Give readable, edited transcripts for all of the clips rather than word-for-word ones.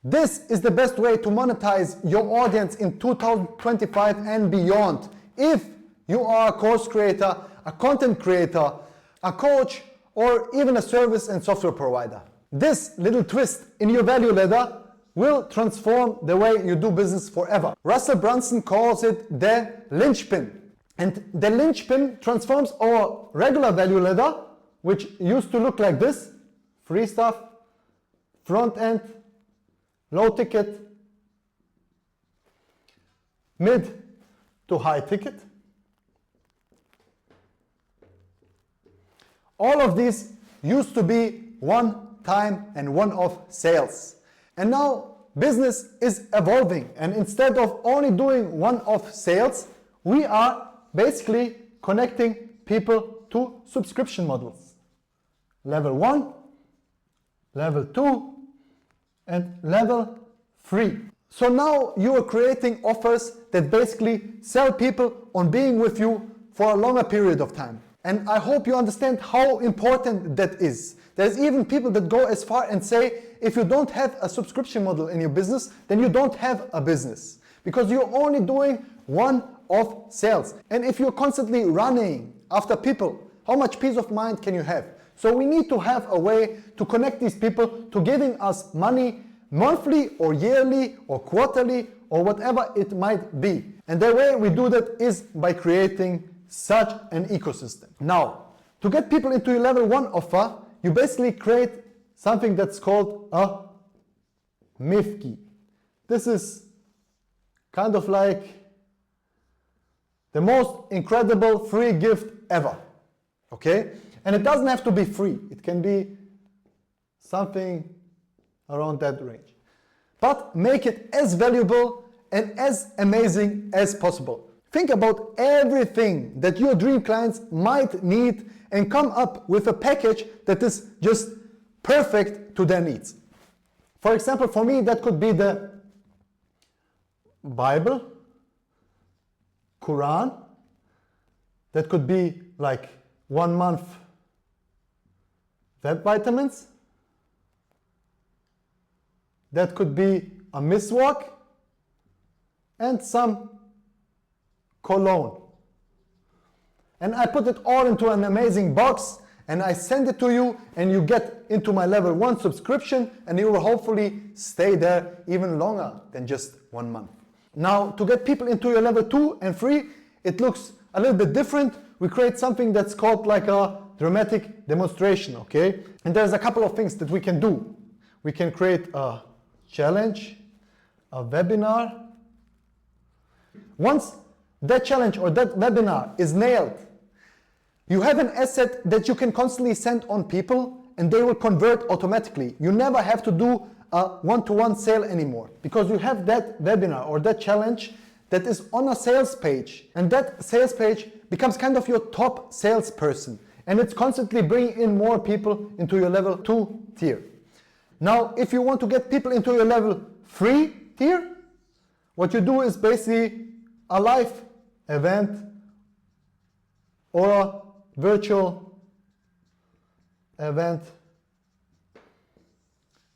This is the best way to monetize your audience in 2025 and beyond. If you are a course creator, a content creator, a coach, or even a service and software provider. This little twist in your value ladder will transform the way you do business forever. Russell Brunson calls it the linchpin. And the linchpin transforms our regular value ladder, which used to look like this: free stuff, front end, low ticket, mid to high ticket. All of these used to be one-time and one-off sales. And now business is evolving, and instead of only doing one-off sales, we are basically connecting people to subscription models. Level 1, level 2, and level 3. So now you are creating offers that basically sell people on being with you for a longer period of time. And I hope you understand how important that is. There's even people that go as far and say, if you don't have a subscription model in your business, then you don't have a business, because you're only doing one-off sales. And if you're constantly running after people, how much peace of mind can you have? So we need to have a way to connect these people to giving us money monthly or yearly or quarterly or whatever it might be. And the way we do that is by creating such an ecosystem. Now, to get people into your level 1 offer, you basically create something that's called a Mifki. This is kind of like the most incredible free gift ever. Okay? And it doesn't have to be free. It can be something around that range. But make it as valuable and as amazing as possible. Think about everything that your dream clients might need and come up with a package that is just perfect to their needs. For example, for me, that could be the Bible, Quran. That could be like 1 month web vitamins. That could be a miswak and some cologne. And I put it all into an amazing box and I send it to you, and you get into my level 1 subscription, and you will hopefully stay there even longer than just 1 month. Now, to get people into your level 2 and 3, it looks a little bit different. We create something that's called like a dramatic demonstration, okay? And there's a couple of things that we can do. We can create a challenge, a webinar. Once that challenge or that webinar is nailed, you have an asset that you can constantly send on people and they will convert automatically. You never have to do a one-to-one sale anymore, because you have that webinar or that challenge that is on a sales page, and that sales page becomes kind of your top salesperson, and it's constantly bringing in more people into your level 2 tier. Now, if you want to get people into your level 3 tier, what you do is basically a live event or a virtual event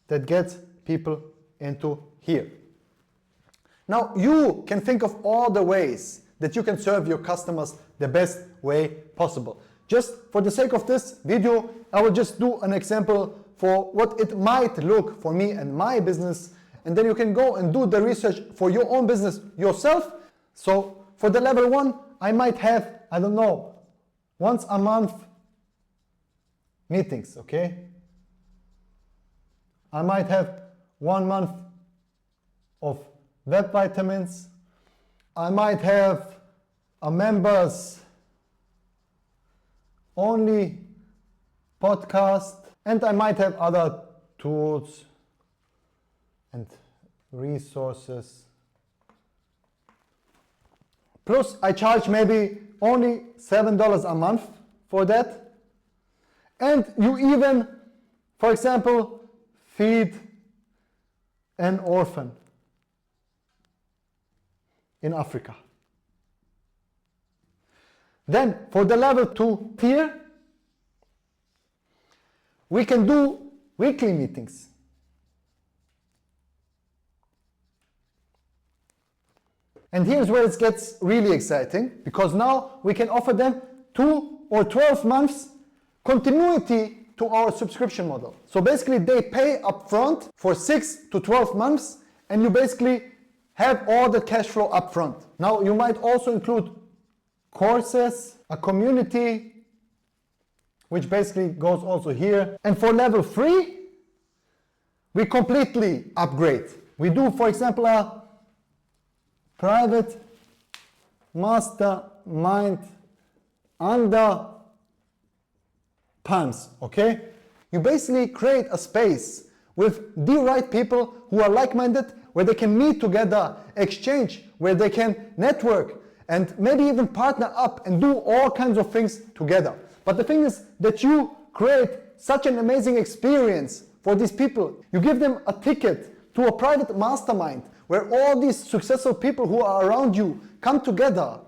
that gets people into here. Now, you can think of all the ways that you can serve your customers the best way possible. Just for the sake of this video, I will just do an example for what it might look for me and my business, and then you can go and do the research for your own business yourself. So for the level 1, I might have, I don't know, once a month meetings, okay? I might have 1 month of web vitamins. I might have a members only podcast, and I might have other tools and resources. Plus, I charge maybe only $7 a month for that. And you even, for example, feed an orphan in Africa. Then, for the level 2 tier, we can do weekly meetings. And here's where it gets really exciting, because now we can offer them 2 or 12 months continuity to our subscription model. So basically they pay upfront for 6 to 12 months and you basically have all the cash flow upfront. Now you might also include courses, a community, which basically goes also here. And for level 3, we completely upgrade. We do, for example, a private mastermind under palms, okay? You basically create a space with the right people who are like-minded, where they can meet together, exchange, where they can network, and maybe even partner up and do all kinds of things together. But the thing is that you create such an amazing experience for these people. You give them a ticket to a private mastermind where all these successful people who are around you come together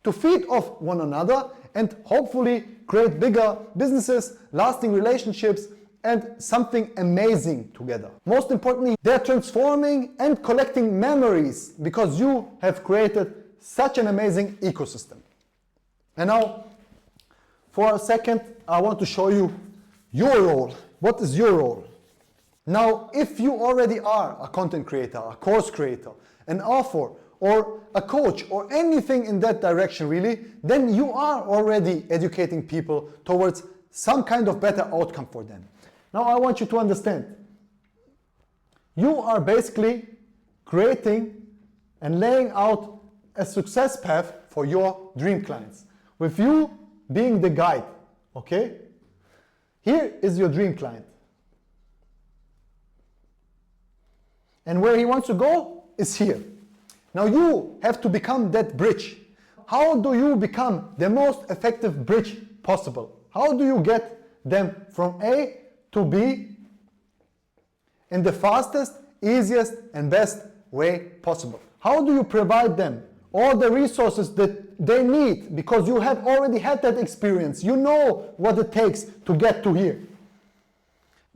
to feed off one another and hopefully create bigger businesses, lasting relationships, and something amazing together. Most importantly, they're transforming and collecting memories because you have created such an amazing ecosystem. And now, for a second, I want to show you your role. What is your role? Now, if you already are a content creator, a course creator, an author, or a coach, or anything in that direction really, then you are already educating people towards some kind of better outcome for them. Now I want you to understand, you are basically creating and laying out a success path for your dream clients, with you being the guide, okay? Here is your dream client. And where he wants to go is here. Now you have to become that bridge. How do you become the most effective bridge possible? How do you get them from A to B in the fastest, easiest, and best way possible? How do you provide them all the resources that they need, because you have already had that experience? You know what it takes to get to here.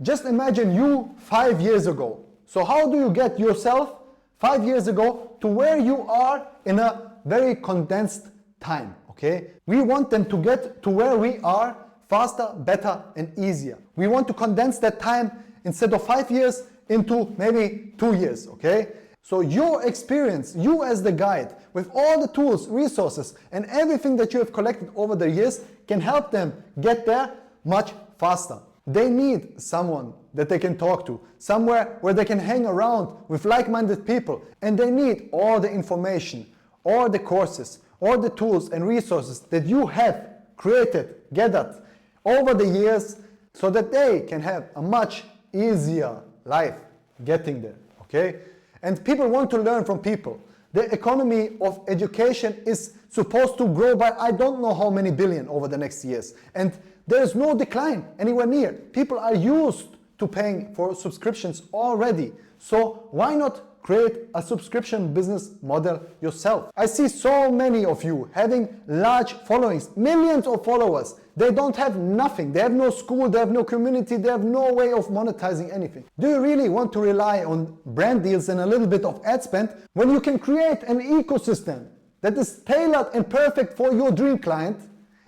Just imagine you 5 years ago. So how do you get yourself 5 years ago to where you are in a very condensed time, okay? We want them to get to where we are faster, better, and easier. We want to condense that time instead of 5 years into maybe 2 years, okay? So your experience, you as the guide, with all the tools, resources, and everything that you have collected over the years can help them get there much faster. They need someone that they can talk to, somewhere where they can hang around with like-minded people, and they need all the information, all the courses, all the tools and resources that you have created, gathered over the years, so that they can have a much easier life getting there, okay? And people want to learn from people. The economy of education is supposed to grow by I don't know how many billion over the next years. And there is no decline anywhere near. People are used to paying for subscriptions already. So why not create a subscription business model yourself? I see so many of you having large followings, millions of followers. They don't have nothing. They have no school, they have no community, they have no way of monetizing anything. Do you really want to rely on brand deals and a little bit of ad spend when you can create an ecosystem that is tailored and perfect for your dream client,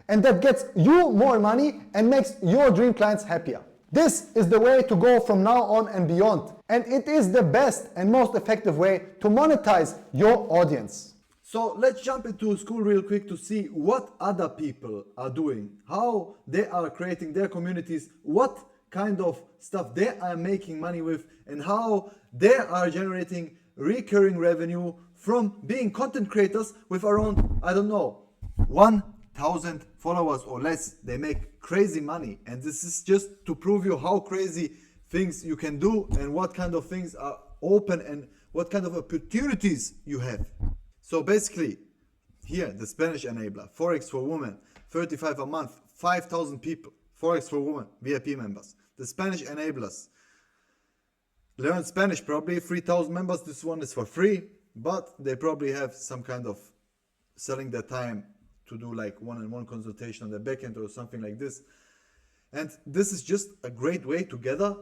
and that gets you more money and makes your dream clients happier? This is the way to go from now on and beyond. And it is the best and most effective way to monetize your audience. So let's jump into school real quick to see what other people are doing, how they are creating their communities, what kind of stuff they are making money with, and how they are generating recurring revenue from being content creators with around, I don't know, 1,000 followers or less. They make crazy money, and this is just to prove you how crazy things you can do and what kind of things are open and what kind of opportunities you have. So basically, here, the Spanish enabler, Forex for Women, 35 a month, 5,000 people, Forex for Women, VIP members. The Spanish enablers, learn Spanish, probably 3,000 members. This one is for free, but they probably have some kind of selling their time to do like one-on-one consultation on the backend or something like this. And this is just a great way to gather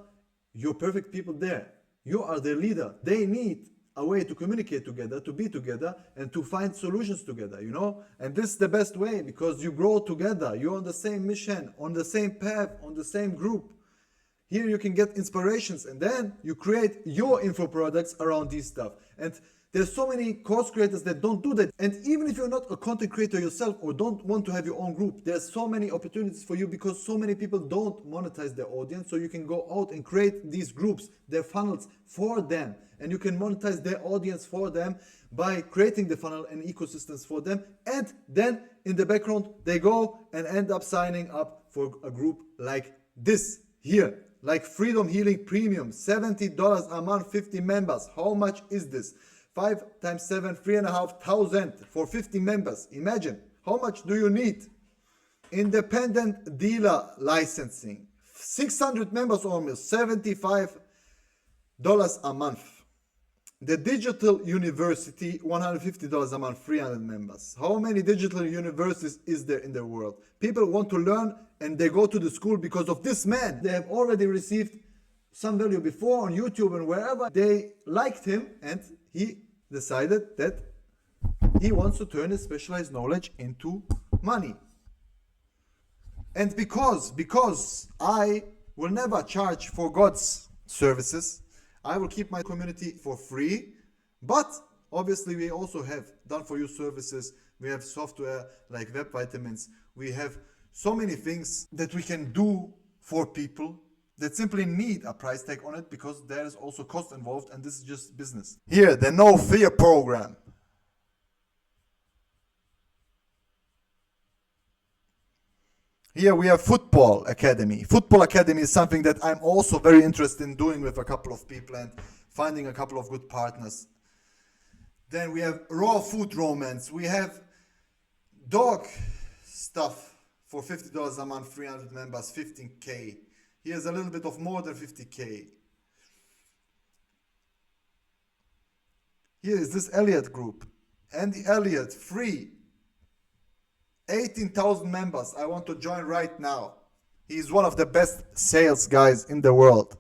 your perfect people there. You are their leader. They need a way to communicate together, to be together, and to find solutions together, you know? And this is the best way, because you grow together. You're on the same mission, on the same path, on the same group. Here you can get inspirations, and then you create your info products around these stuff. And there's so many course creators that don't do that. And even if you're not a content creator yourself or don't want to have your own group, there's so many opportunities for you, because so many people don't monetize their audience. So you can go out and create these groups, their funnels for them, and you can monetize their audience for them by creating the funnel and ecosystems for them. And then in the background, they go and end up signing up for a group like this here, like Freedom Healing Premium, $70 a month, 50 members. How much is this? 5 times 7, 3,500 for 50 members. Imagine, how much do you need? Independent dealer licensing, 600 members almost, $75 a month. The digital university, $150 a month, 300 members. How many digital universities is there in the world? People want to learn and they go to the school because of this man. They have already received some value before on YouTube and wherever. They liked him and he decided that he wants to turn his specialized knowledge into money. And because I will never charge for God's services, I will keep my community for free. But obviously we also have done for you services. We have software like Web Vitamins. We have so many things that we can do for people that simply need a price tag on it, because there is also cost involved, and this is just business. Here, the No Fear program. Here we have Football Academy. Football Academy is something that I'm also very interested in doing with a couple of people and finding a couple of good partners. Then we have Raw Food Romance. We have dog stuff for $50 a month, 300 members, 15K. Here's a little bit of more than 50K. Here is this Elliott group. Andy Elliott, free. 18,000 members. I want to join right now. He's one of the best sales guys in the world.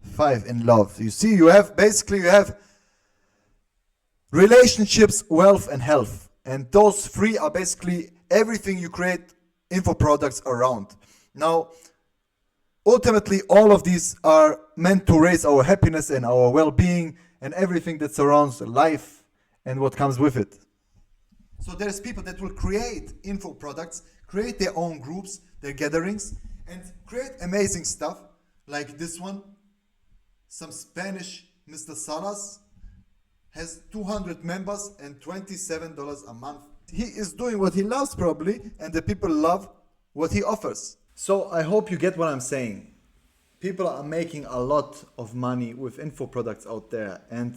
Five in love. You see, you have relationships, wealth, and health. And those three are basically everything you create info products around. Now, ultimately, all of these are meant to raise our happiness and our well-being and everything that surrounds life and what comes with it. So there's people that will create info products, create their own groups, their gatherings, and create amazing stuff like this one. Some Spanish Mr. Salas has 200 members and $27 a month. He is doing what he loves probably, and the people love what he offers. So I hope you get what I'm saying. People are making a lot of money with info products out there, and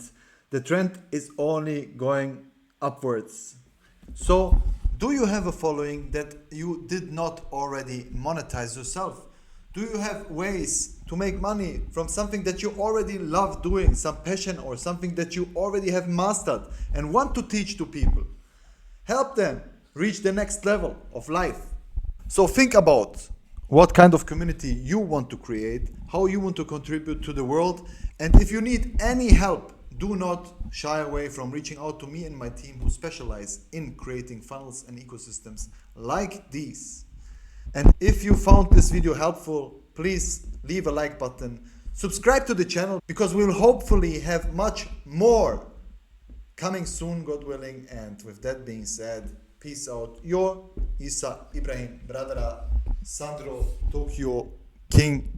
the trend is only going upwards. So do you have a following that you did not already monetize yourself? Do you have ways to make money from something that you already love doing, some passion or something that you already have mastered and want to teach to people? Help them reach the next level of life. So think about what kind of community you want to create, how you want to contribute to the world, and if you need any help, do not shy away from reaching out to me and my team who specialize in creating funnels and ecosystems like these. And if you found this video helpful, please leave a like button, subscribe to the channel, because we will hopefully have much more coming soon, God willing. And with that being said, peace out. Your Isa Ibrahim, Brother Sandro, Tokyo King.